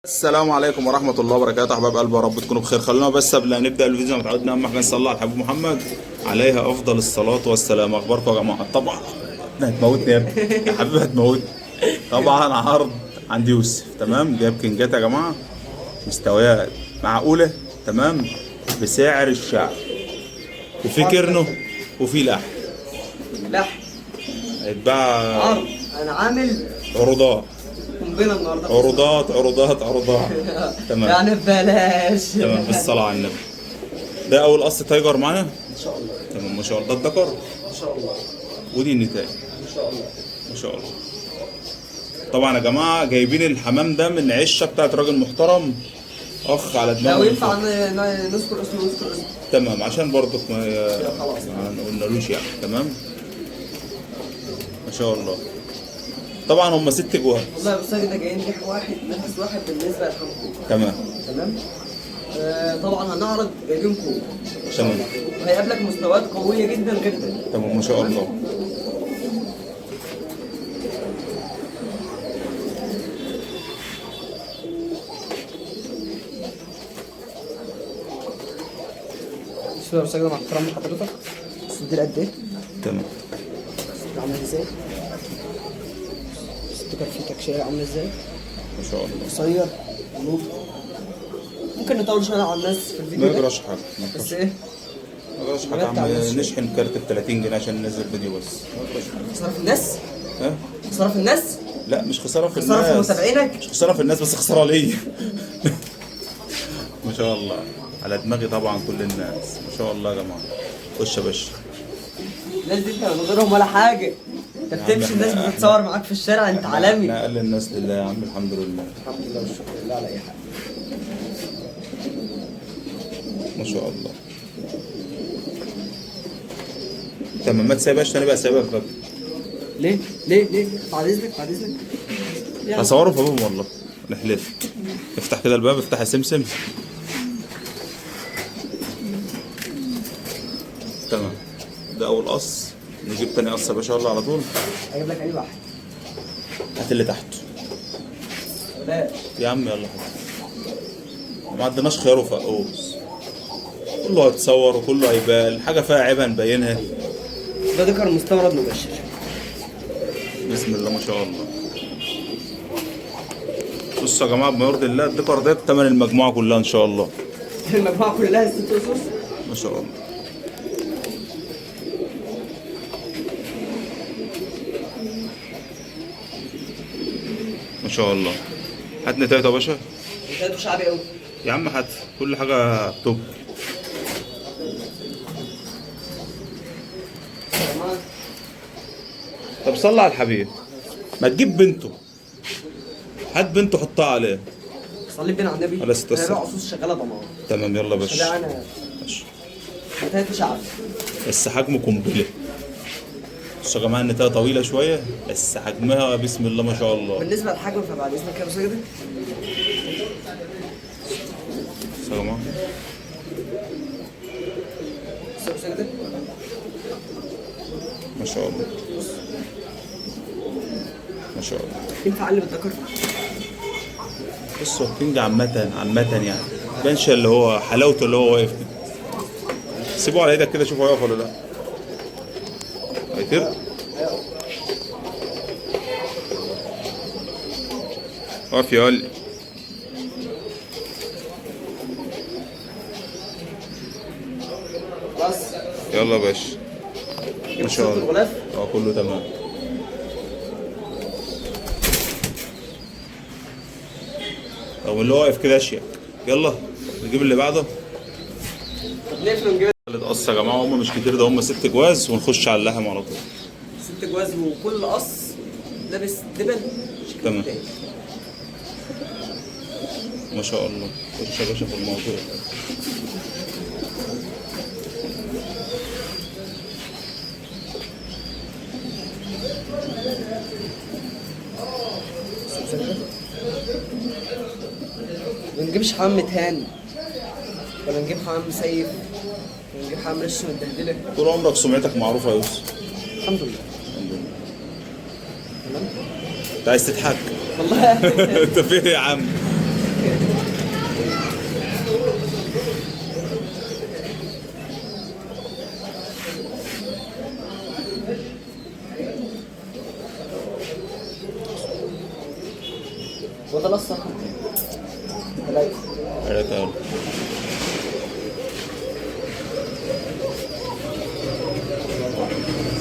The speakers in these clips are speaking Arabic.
السلام عليكم ورحمة الله وبركاته أحباب قلبي، يا رب تكونوا بخير. خلونا بس قبل ما نبدأ الفيديو ما تعودنا أهم حاجة نصلي على الحبيب محمد عليها أفضل الصلاة والسلام. أخباركم يا جماعة؟ طبعا هتموتني يا ابني يا حبيبي هتموتني. طبعا عرض عند يوسف، تمام، جايب كنجات يا جماعة مستويات معقولة، تمام، بسعر الشعب، وفي كرنه وفي لحم. لحم هيتباع عرض. انا عامل عروضات قنبله النهارده. عروضات تمام. يعني ببلاش. تمام، بالصلاة على النبي. ده أول قص تايجر معانا ان شاء الله. تمام، ما شاء الله. ده الدكر ان شاء الله. ودي النتايج ان شاء الله. ما شاء الله. طبعا يا جماعة جايبين الحمام ده من عشة بتاعت راجل محترم، أخ على دماغه. لو ينفع نذكر اسمه نذكر اسمه. تمام، عشان برضك خلاص ما قلنالوش يعني. تمام، ما شاء الله. طبعا هم 6 جوه. والله بس ده جايين ريح واحد نفس واحد بالنسبه للحمام. تمام تمام. طبعا هنعرض جايبين كوب. تمام. وهيقابلك مستويات قويه جدا جدا. تمام ما شاء الله. بسم الله الرحمن الرحيم. مع احترام لحضرتك، بس دي قد ايه؟ تمام عامله ازاي؟ ستيكر فيه تكشيره عامله ازاي؟ ما شاء الله. قصير قلوب. ممكن نطول شويه على الناس في ما الفيديو ده، يجراش حاجة، ما بس يجراش ايه؟ حاجة. نشحن كارت ب 30 جنيه عشان ننزل فيديو بس. ما يجراش حاجة. خساره في الناس؟ ها؟ خساره في الناس؟ لا مش خسارة في خساره في الناس، متابعينك؟ مش خسارة في الناس، بس خسارة ليا. ما شاء الله على دماغي طبعا كل الناس. ما شاء الله يا جماعة. خش يا باشا. الناس دي انت من غيرهم ولا حاجه. انت بتمشي الناس بتتصور معاك في الشارع، انت عالمي. احنا اقل الناس لله يا عم، الحمد لله. الحمد لله والشكر لله على اي حاجه. ما شاء الله. تمام، ما تسيبهاش تاني بقى، سيبها في باب. ليه؟ ليه؟ بعد اذنك بعد اذنك. هصوره في بابهم والله نحلف. افتح كده الباب، افتح يا سمسم. تمام، ده اول قص. نجيب تاني قص يا باشا الله على طول. اجيب لك اي واحد. هات اللي تحته بلاش يا عم، يلا هات. ما عندناش خيار وفقوس، كله هيتصور وكله هيبان. حاجه فيها عيب هنبينها. ده ذكر مستورد مبشر. بسم الله ما شاء الله. بصوا يا جماعه، بما يرضي الله الدكر ده بتمن المجموعه كلها ان شاء الله. المجموعه كلها 6 اسس. ما شاء الله. ما شاء الله. هات نتايته يا باشا. نتايته شعبي قوي يا عم هات كل حاجه توب. طب صلي على الحبيب، ما تجيب بنته. هات بنته حطها عليه. صلي بينا على النبي. على ست انا السلام. بقى عصوص شغاله ضمان. تمام يلا يا ده باشا. انا ماشي. نتايته شعبي. بس حجمه قنبله. بصوا يا جماعه النتايه طويله شويه بس حجمها بسم الله ما شاء الله. بالنسبه للحجم فبعد اذنك كده بص كده. بصوا يا جماعه. بص كده. ما شاء الله. ما شاء الله. ينفع اقلب الذكر؟ بصوا الكينج عامة يعني بانش اللي هو حلاوته اللي هو واقف كده. سيبوه على ايدك كده، شوفوا هيقف ولا لا. هيطير. اقف يا ولي. خلاص. يلا يا باشا. ما شاء الله. الغلاف. كله تمام. طب اللي هو واقف كده اشيك. يلا نجيب اللي بعده. طب نقفل ونجيب ثالث قص يا جماعه، هم مش كتير، ده هم 6 جواز ونخش على اللحم على طول. 6 جواز وكل قص لابس دبل. تمام. ما شاء الله. خش يا باشا في الموضوع. ما نجيبش حمام متهان ولا نجيب حمام مسيف ولا نجيب حمام رش متبهدله. طول عمرك سمعتك معروفه يا يوسف. الحمد لله. الحمد لله. تمام. انت عايز تضحك؟ والله انت فين يا عم؟ وده لسه رقم ثلاثة. ثلاثة.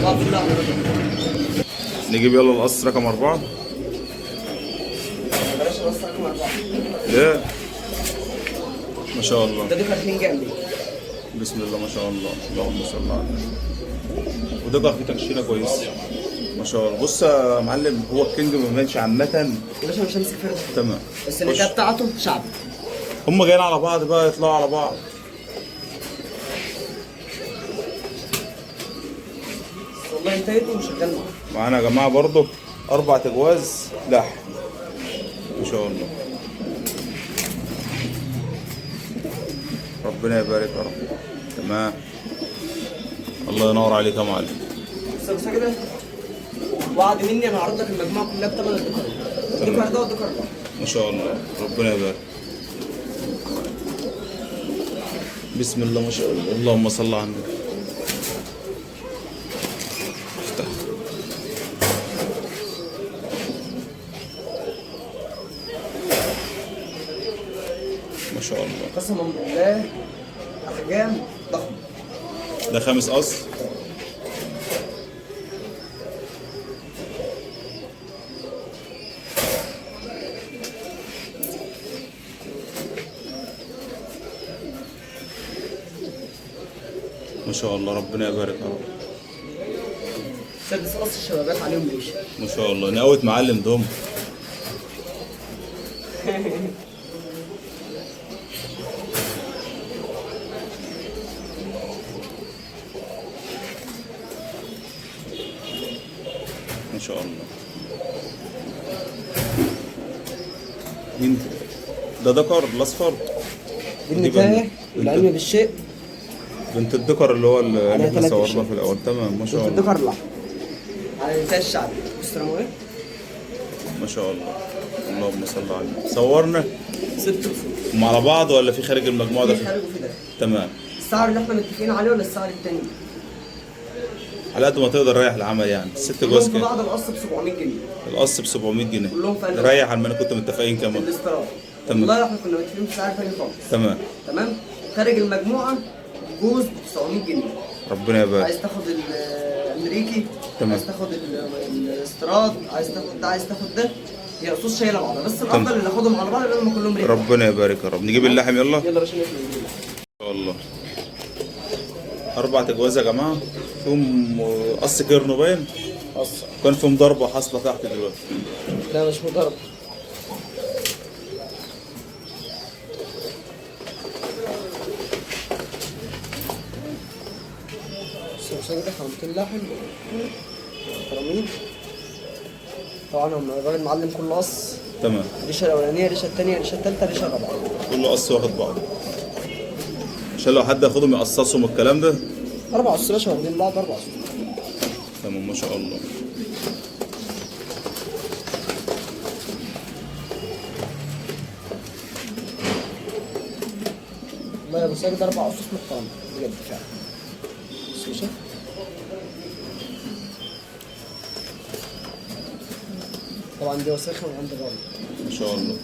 صعب بالله. نجيب يلا القص رقم 4. بلاش لسه رقم 4. ليه؟ ما شاء الله. ده كارتين جنبي. بسم الله ما شاء الله، اللهم صل على النبي. وده فيه تكشينه كويسه ما شاء الله. بص يا معلم، هو الكينج ما بيبانش عامة. يا باشا مش همسك فرد. تمام. بس النتايه بتاعته شعبي. هم جايين على بعض بقى، يطلعوا على بعض. والله انتهيت وشغال معاه. معانا يا جماعة برضو 4 تجواز لحم ما شاء الله. ربنا يبارك يا رب. تمام. الله ينور عليك يا معلم. بس كده وعد مني انا هعرض لك المجموعه كلها بثمن الدكر. الدكر ده والدكر ده. ما شاء الله، ربنا يبارك. بسم الله ما شاء الله، اللهم صل على النبي. افتح. ما شاء الله. قسما بالله احجام ضخمه. ده 5 قص. ما شاء الله، ربنا يبارك يا رب. 6 قص الشبابات عليهم ليش. ما شاء الله، نقوة معلم دوم. ما شاء الله. مين ده؟ ذكر الاصفر. دي النتايه والعلم بالشيء. بنت الذكر اللي هو اللي عليها احنا 3 صورناه أشياء. في الاول. تمام ما شاء بنت الله. الذكر لا. على النتايه الشعبي. بص رموا ايه؟ ما شاء الله، اللهم صل على النبي. صورنا 6 فوق. هم على بعض ولا في خارج المجموعه ده؟ في خارج وفي ده. تمام. السعر اللي احنا متفقين عليه ولا السعر التاني؟ على قد ما تقدر ريح العمل يعني. 6 جواز كلهم في كام؟ بعض القص ب 700 جنيه. القص ب 700 جنيه. كلهم في قلب ريح على ما انا كنت متفقين كمان. الاستيراد. تمام. والله احنا كنا متفقين في سعر تاني خالص. تمام. تمام؟ خارج المجموعه جوز ب 900 جنيه. ربنا يبارك. عايز تاخد الامريكي، تمام. عايز تاخد الاستيراد، عايز تاخد ده، عايز تاخد ده. هي قصوص شايله بعضها، بس الافضل اللي ناخدهم على بعض لان كلهم ريحه. ربنا يبارك يا رب. نجيب اللحم يلا. يلا يا باشا نقفل الفيديو. ان شاء الله. 4 تجواز يا جماعه، فيهم قص كيرنو باين. قص. كان فيهم ضربه حاصله تحت دلوقتي. لا مش مضرب. السمسمة دي حرمتين لحم محترمين. طبعا هم الراجل معلم كل قص. تمام. الريشه الاولانيه، الريشه الثانيه، الريشه الثالثه، الريشه الرابعه. كله قص واخد بعض، عشان لو حد ياخدهم يقصصهم الكلام ده. 4 قص باشا واخدين بعض 4 قص. تمام ما شاء الله. والله يا ابو ساجد 4 قصص محترمه بجد فعلا. بص يا باشا. طبعا دي وساخه من عند الراجل. ما شاء الله.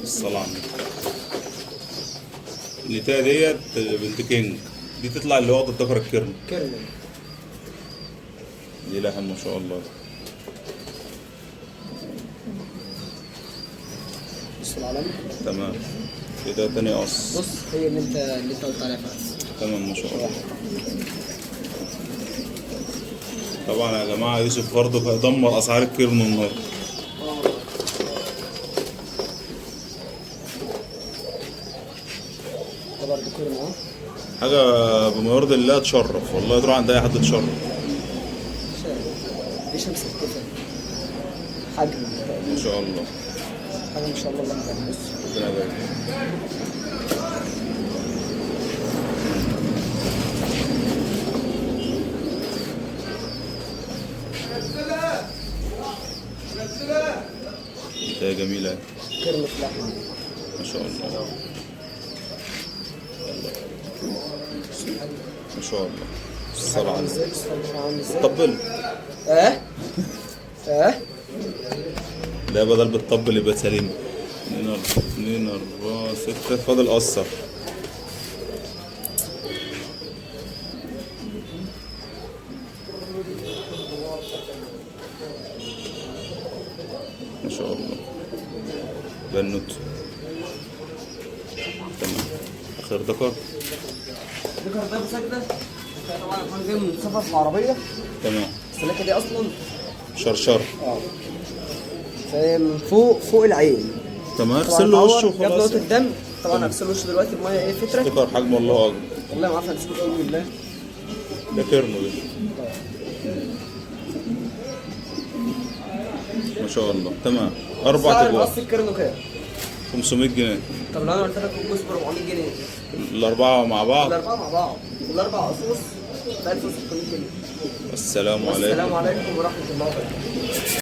الصلاة على النبي. اللي ديت بنت كينج، دي تطلع اللي واخد الذكر الكرم. كرم. دي لحم ما شاء الله. بص العلامه. تمام. كده تاني قص. بص هي اللي انت قلت عليها فعلا. تمام ما شاء الله. طبعا يا جماعة يوسف برضه هيدمر أسعار الكيرن النهارده. ده برضه كرم اهو. حاجة بما يرضي الله تشرف، والله تروح عند أي حد تشرف. دي شمس الكتف. حجم. ما شاء الله. حاجه ما شاء الله. الله يبارك. بص. ربنا يبارك. جميلة. كرمة لحم. ما شاء الله. ما شاء الله. الصلاة على النبي. عامل ازاي؟ طبل. اه لا بدل بالطبل يبقى سليم. 2 4 6 فاضل قصر. ما شاء الله. بنوت. تمام. اخر دكر. ذكر ده بسجدة. طبعا انا جاي من سفر في العربية. تمام. السلاكة دي اصلا شرشر. فاهم فوق العين. تمام. اغسل له وشه جاب وخلاص. نقطة دم. طبعا اغسل وشه دلوقتي بمية ايه فترة. دكر حجمه الله اكبر. والله ما عارف هنسيبه باذن الله. ده كرنه ده. ما شاء الله. تمام. 4 سعر تجوال. القص الكرنو كام؟ 500 جنيه. طب لو انا قلت لك الجوز ب 400 جنيه. الأربعة مع بعض. الأربعة مع بعض. الأربع قصوص ب 1600 جنيه. السلام عليكم. السلام عليكم ورحمة الله وبركاته.